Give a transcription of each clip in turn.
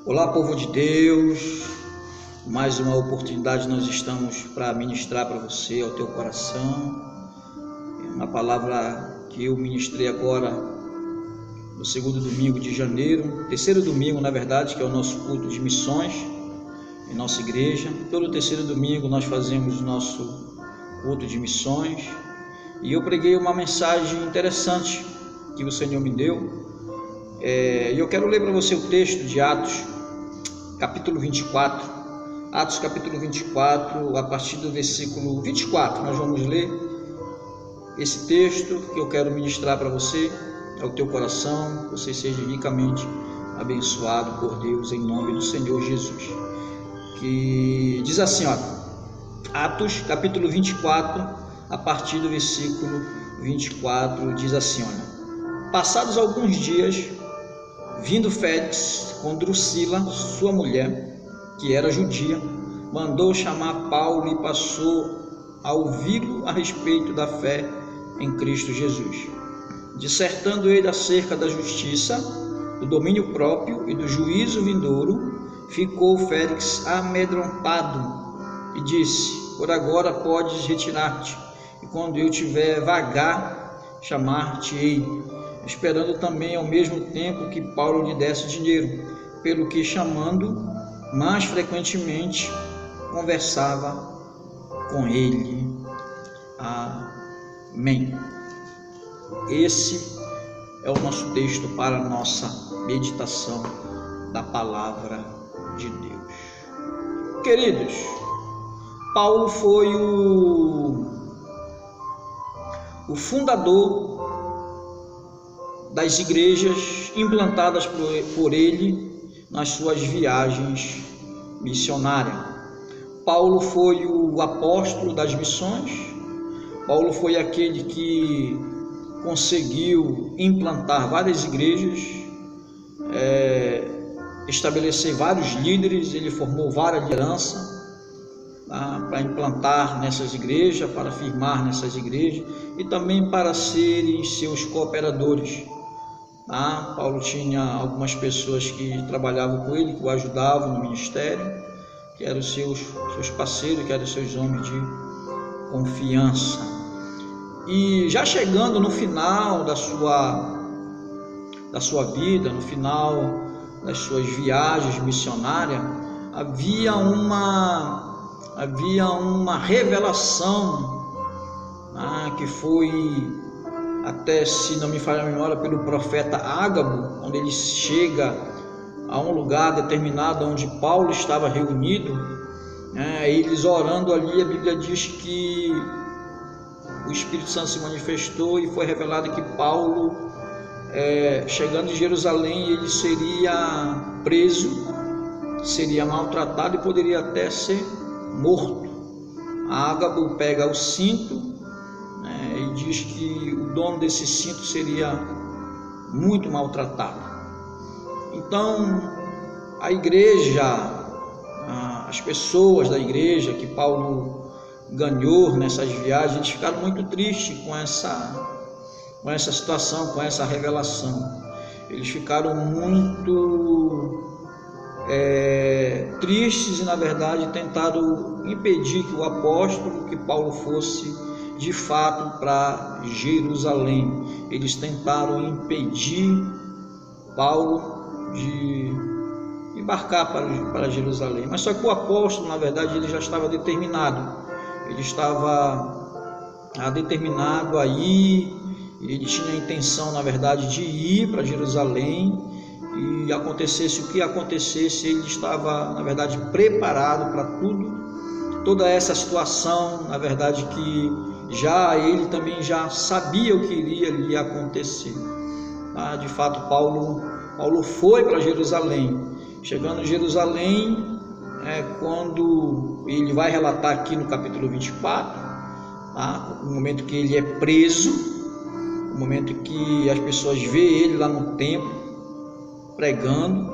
Olá, povo de Deus, mais uma oportunidade nós estamos para ministrar para você, ao teu coração, uma palavra que eu ministrei agora no segundo domingo de janeiro, terceiro domingo na verdade, que é o nosso culto de missões em nossa igreja. Todo terceiro domingo nós fazemos o nosso culto de missões e eu preguei uma mensagem interessante que o Senhor me deu. E eu quero ler para você o texto de Atos, capítulo 24. Atos, capítulo 24, a partir do versículo 24. Nós vamos ler esse texto que eu quero ministrar para você, ao teu coração, que você seja ricamente abençoado por Deus, em nome do Senhor Jesus. Que diz assim, ó, Atos, capítulo 24, a partir do versículo 24, diz assim, olha: passados alguns dias, vindo Félix com Drusila, sua mulher, que era judia, mandou chamar Paulo e passou a ouvi-lo a respeito da fé em Cristo Jesus. Dissertando ele acerca da justiça, do domínio próprio e do juízo vindouro, ficou Félix amedrontado e disse: por agora podes retirar-te, e quando eu tiver vagar, chamar-te-ei, esperando também ao mesmo tempo que Paulo lhe desse dinheiro, pelo que, chamando mais frequentemente, conversava com ele. Amém. Esse é o nosso texto para a nossa meditação da palavra de Deus. Queridos, Paulo foi o fundador das igrejas implantadas por ele nas suas viagens missionárias. Paulo foi o apóstolo das missões. Paulo foi aquele que conseguiu implantar várias igrejas, estabelecer vários líderes. Ele formou várias lideranças para implantar nessas igrejas, para firmar nessas igrejas e também para serem seus cooperadores. Paulo tinha algumas pessoas que trabalhavam com ele, que o ajudavam no ministério, que eram seus parceiros, que eram seus homens de confiança. E já chegando no final da sua vida, no final das suas viagens missionárias, havia uma revelação que foi, até se não me falha a memória, pelo profeta Ágabo, onde ele chega a um lugar determinado onde Paulo estava reunido, eles orando ali. A Bíblia diz que o Espírito Santo se manifestou e foi revelado que Paulo, chegando em Jerusalém, ele seria preso, seria maltratado e poderia até ser morto. Ágabo pega o cinto, e diz que o dono desse cinto seria muito maltratado. Então a igreja, as pessoas da igreja que Paulo ganhou nessas viagens, eles ficaram muito tristes com essa situação, com essa revelação. Eles ficaram muito tristes e, na verdade, tentaram impedir que o apóstolo, que Paulo, fosse de fato para Jerusalém. Eles tentaram impedir Paulo de embarcar para Jerusalém. Mas só que o apóstolo, na verdade, ele já estava determinado. Ele estava determinado a ir. Ele tinha a intenção, na verdade, de ir para Jerusalém, e acontecesse o que acontecesse, ele estava, na verdade, preparado para toda essa situação. Na verdade, que já ele também já sabia o que iria lhe acontecer. De fato, Paulo foi para Jerusalém. Chegando em Jerusalém, quando ele vai relatar aqui no capítulo 24, o momento que ele é preso, o momento que as pessoas veem ele lá no templo pregando,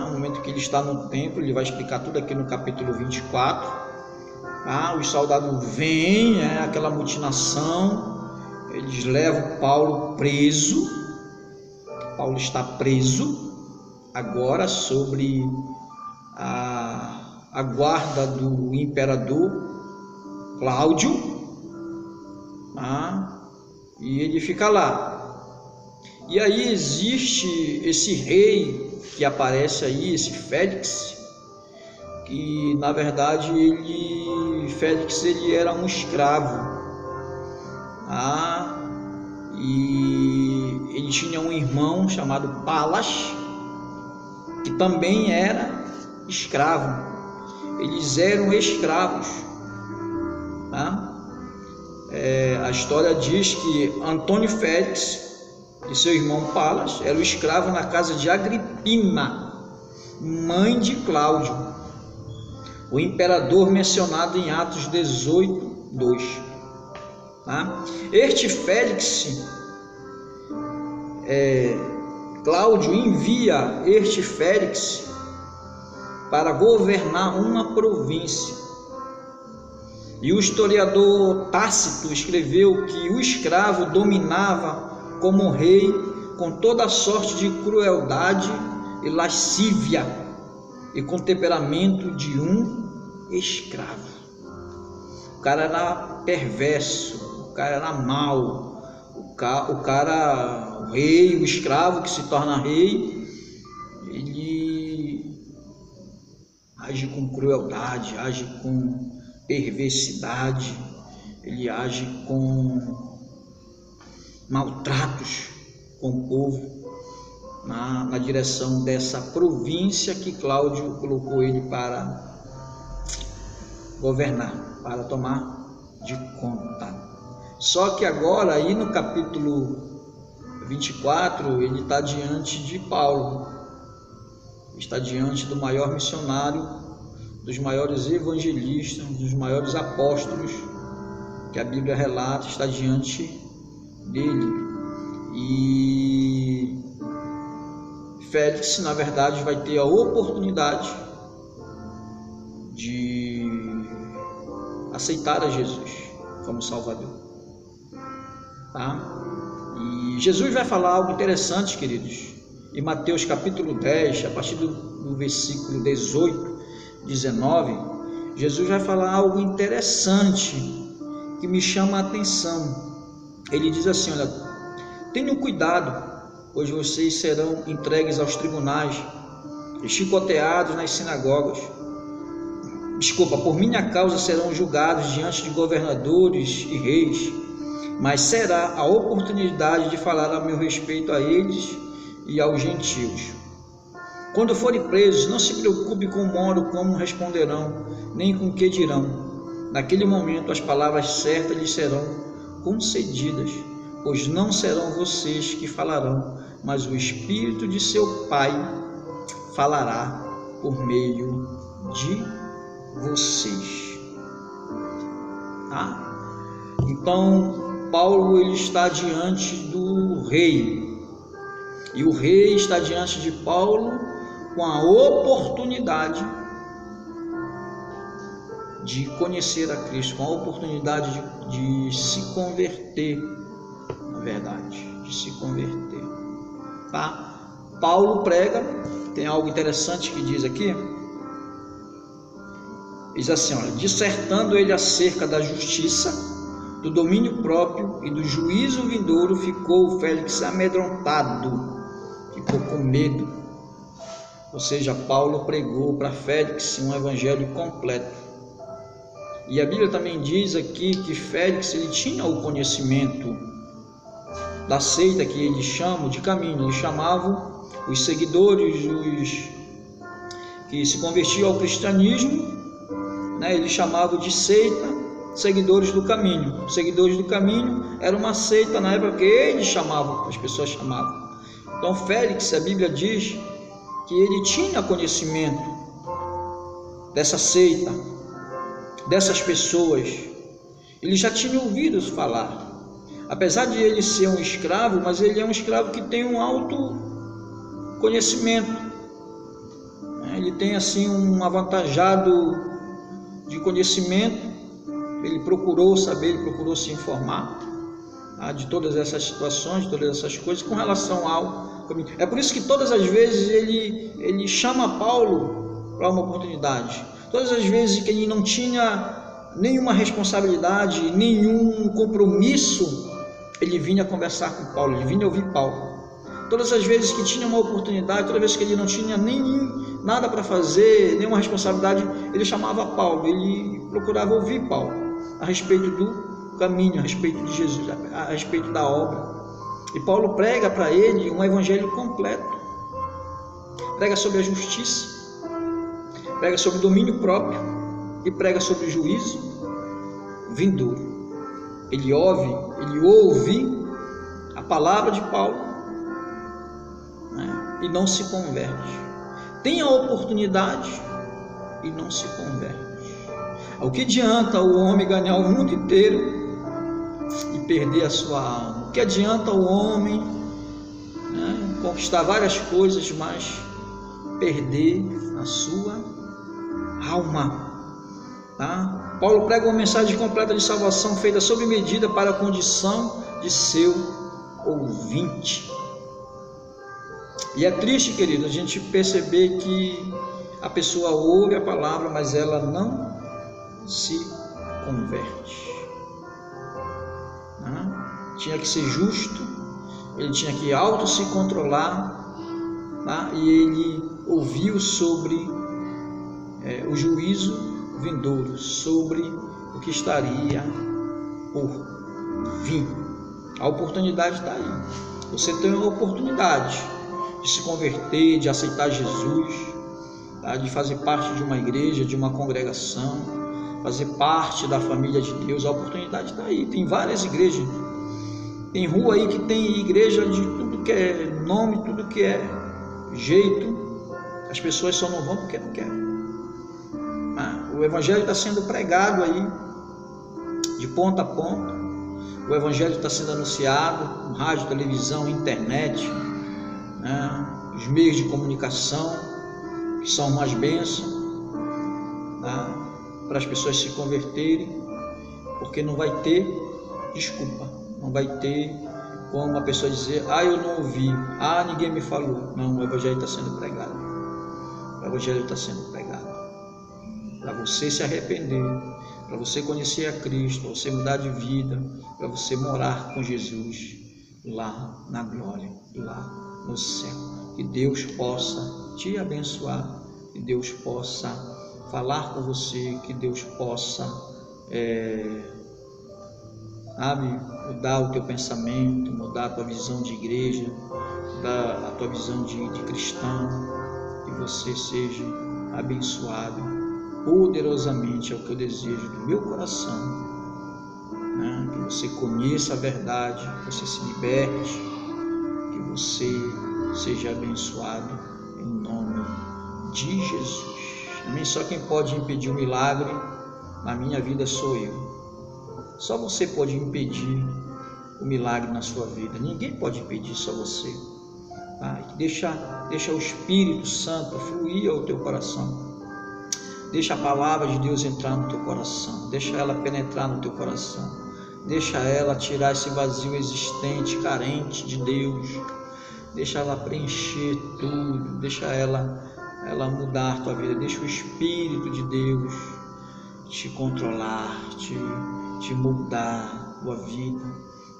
o momento que ele está no templo. Ele vai explicar tudo aqui no capítulo 24. Os soldados vêm, aquela mutinação, eles levam Paulo preso. Paulo está preso, agora sobre a guarda do imperador Cláudio, e ele fica lá. E aí existe esse rei que aparece aí, esse Félix, que na verdade Félix era um escravo, e ele tinha um irmão chamado Palas, que também era escravo. Eles eram escravos, a história diz que Antônio Félix e seu irmão Palas eram escravos na casa de Agripina, mãe de Cláudio, o imperador mencionado em Atos 18:2. Este Félix, Cláudio envia este Félix para governar uma província. E o historiador Tácito escreveu que o escravo dominava como rei com toda sorte de crueldade e lascívia, e com temperamento de um escravo. O cara era perverso, o cara era mau, o rei, o escravo que se torna rei, ele age com crueldade, age com perversidade, ele age com maltratos com o povo, na direção dessa província que Cláudio colocou ele para governar, para tomar de conta. Só que agora, aí no capítulo 24, ele está diante de Paulo, está diante do maior missionário, dos maiores evangelistas, dos maiores apóstolos que a Bíblia relata, está diante dele. E Félix, na verdade, vai ter a oportunidade de aceitar a Jesus como Salvador, E Jesus vai falar algo interessante, queridos, em Mateus capítulo 10, a partir do versículo 18, 19, Jesus vai falar algo interessante que me chama a atenção. Ele diz assim: olha, tenham cuidado, pois vocês serão entregues aos tribunais e chicoteados nas sinagogas. Por minha causa serão julgados diante de governadores e reis, mas será a oportunidade de falar a meu respeito a eles e aos gentios. Quando forem presos, não se preocupe com o modo como responderão, nem com o que dirão. Naquele momento as palavras certas lhes serão concedidas, pois não serão vocês que falarão, mas o Espírito de seu Pai falará por meio de vocês. Então Paulo ele está diante do rei, e o rei está diante de Paulo com a oportunidade de conhecer a Cristo, com a oportunidade de se converter, na verdade, de se converter. Paulo prega, tem algo interessante que diz aqui, diz assim, olha, dissertando ele acerca da justiça, do domínio próprio e do juízo vindouro, ficou Félix amedrontado, ficou com medo. Ou seja, Paulo pregou para Félix um evangelho completo. E a Bíblia também diz aqui que Félix ele tinha o conhecimento da seita que eles chamam de caminho. Eles chamavam os seguidores, os que se convertiam ao cristianismo, eles chamavam de seita, seguidores do caminho. Seguidores do caminho era uma seita na época que eles chamavam, as pessoas chamavam. Então Félix, a Bíblia diz que ele tinha conhecimento dessa seita, dessas pessoas. Ele já tinha ouvido falar. Apesar de ele ser um escravo, mas ele é um escravo que tem um alto conhecimento. Ele tem assim um avantajado de conhecimento. Ele procurou saber, ele procurou se informar de todas essas situações, de todas essas coisas com relação ao caminho. É por isso que todas as vezes ele chama Paulo para uma oportunidade. Todas as vezes que ele não tinha nenhuma responsabilidade, nenhum compromisso, ele vinha conversar com Paulo, ele vinha ouvir Paulo. Todas as vezes que tinha uma oportunidade, toda vez que ele não tinha nada para fazer, nenhuma responsabilidade, ele chamava Paulo, ele procurava ouvir Paulo a respeito do caminho, a respeito de Jesus, a respeito da obra. E Paulo prega para ele um evangelho completo. Prega sobre a justiça, prega sobre o domínio próprio e prega sobre o juízo vindouro. Ele ouve a palavra de Paulo, né, e não se converte. Tem a oportunidade e não se converte. O que adianta o homem ganhar o mundo inteiro e perder a sua alma? O que adianta o homem, né, conquistar várias coisas, mas perder a sua alma? Tá? Paulo prega uma mensagem completa de salvação feita sob medida para a condição de seu ouvinte. E é triste, querido, a gente perceber que a pessoa ouve a palavra, mas ela não se converte. Tinha que ser justo, ele tinha que se controlar, tá? E ele ouviu sobre o juízo vindouro, sobre o que estaria por vir. A oportunidade está aí. Você tem a oportunidade de se converter, de aceitar Jesus, tá? De fazer parte de uma igreja, de uma congregação, fazer parte da família de Deus. A oportunidade está aí. Tem várias igrejas, tem rua aí que tem igreja de tudo que é nome, tudo que é jeito. As pessoas só não vão porque não querem. O evangelho está sendo pregado aí de ponta a ponta. O evangelho está sendo anunciado no rádio, televisão, internet, né? Os meios de comunicação, que são umas bênçãos, tá? Para as pessoas se converterem, porque não vai ter desculpa, não vai ter como a pessoa dizer: eu não ouvi, ninguém me falou. Não, o evangelho está sendo pregado. O evangelho está sendo pregado para você se arrepender, para você conhecer a Cristo, para você mudar de vida, para você morar com Jesus lá na glória, lá no céu. Que Deus possa te abençoar, que Deus possa falar com você, que Deus possa mudar o teu pensamento, mudar a tua visão de igreja, mudar a tua visão de cristão, que você seja abençoado poderosamente. É o que eu desejo do meu coração, né? Que você conheça a verdade, que você se liberte, que você seja abençoado em nome de Jesus. Amém? Só quem pode impedir o milagre na minha vida sou eu. Só você pode impedir o milagre na sua vida. Ninguém pode impedir, só você. Tá? Deixa o Espírito Santo fluir ao teu coração. Deixa a palavra de Deus entrar no teu coração. Deixa ela penetrar no teu coração. Deixa ela tirar esse vazio existente, carente de Deus. Deixa ela preencher tudo. Deixa ela mudar a tua vida. Deixa o Espírito de Deus te controlar, te moldar a tua vida,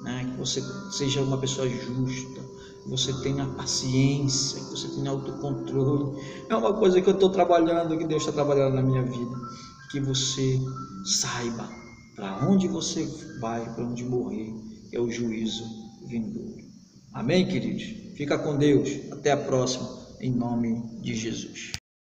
né? Que você seja uma pessoa justa, que você tenha paciência, que você tenha autocontrole. É uma coisa que eu estou trabalhando, que Deus está trabalhando na minha vida. Que você saiba para onde você vai, para onde morrer, é o juízo vindouro. Amém, queridos? Fica com Deus. Até a próxima, em nome de Jesus.